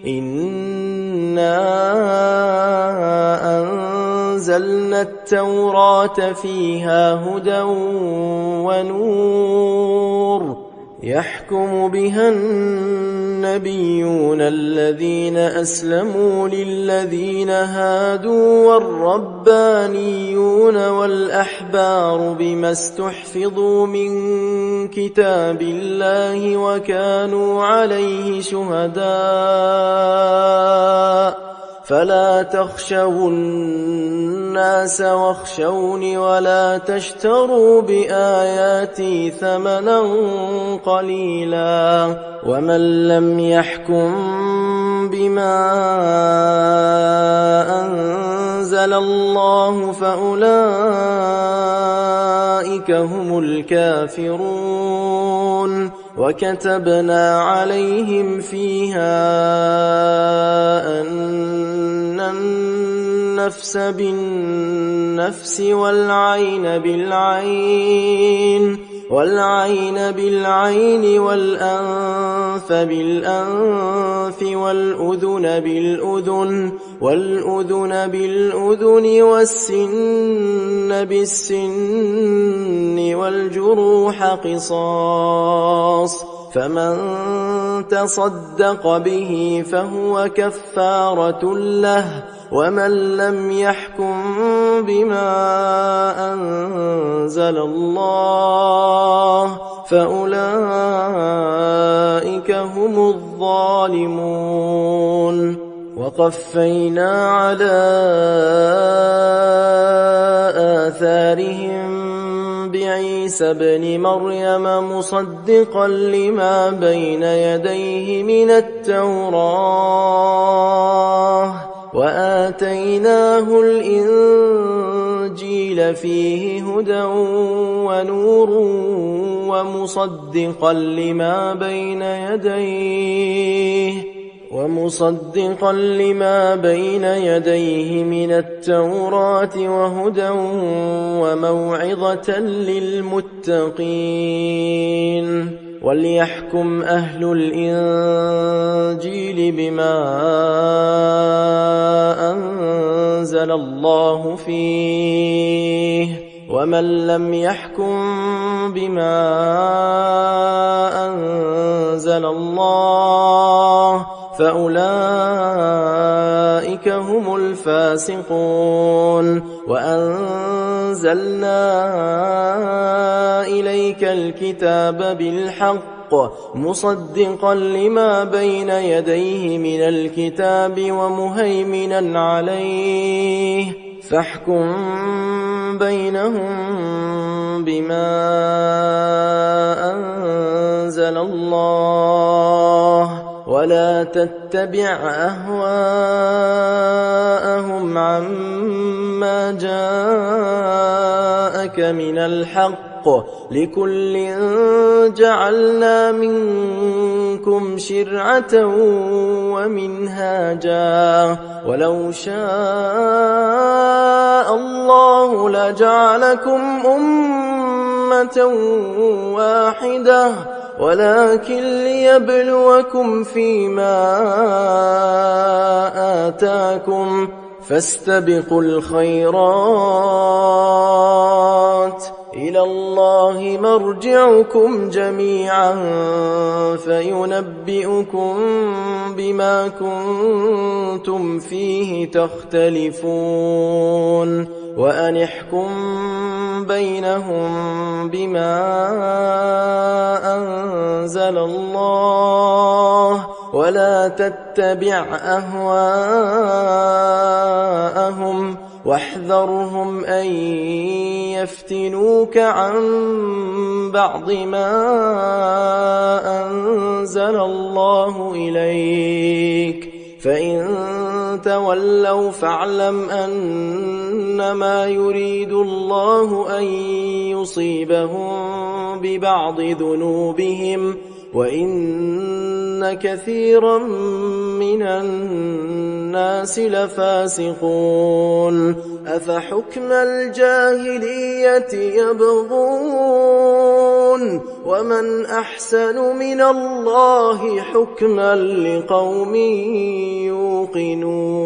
إنا أنزلنا التوراة فيها هدى ونور يحكم بها النبيون الذين أسلموا للذين هادوا والربانيون والأحبار بما استحفظوا من كتاب الله وكانوا عليه شهداء فلا تخشوا الناس واخشوني ولا تشتروا بآياتي ثمنا قليلا ومن لم يحكم بما أنزل الله فأولئك هم الكافرون وكتبنا عليهم فيها أن النفس بالنفس والعين بالعين والأنف بالأنف والأذن بالأذن والسن بالسن والجروح قصاص فمن تصدق به فهو كفارة له ومن لم يحكم بما أنزل الله فأولئك هم الظالمون وقفينا على آثارهم بعيسى ابن مريم مصدقا لما بين يديه من التوراة وآتيناه الإنجيل فيه هدى ونور ومصدقا لما بين يديه من التوراة وهدى وموعظة للمتقين وليحكم أهل الإنجيل بما أنزل الله فيه ومن لم يحكم بما أنزل الله فأولئك هم الفاسقون وأنزلنا إليك الكتاب بالحق مصدقا لما بين يديه من الكتاب ومهيمنا عليه فاحكم بينهم بما أنزل الله ولا تتبع أهواءهم عما جاءك من الحق لكل جعلنا منكم شرعة ومنهاجا ولو شاء الله لجعلكم أمة واحدة ولكن ليبلوكم فيما آتاكم فاستبقوا الخيرات إلى الله مرجعكم جميعا فينبئكم بما كنتم فيه تختلفون وأن احكم بينهم بما أنزل الله ولا تتبع أهواءهم واحذرهم أن يفتنوك عن بعض ما أنزل الله إليك فإن تولوا فاعلم أنما يريد الله أن يصيبهم ببعض ذنوبهم وإن كثيرا من الناس لفاسقون أفحكم الجاهلية يبغون ومن أحسن من الله حكما لقوم يوقنون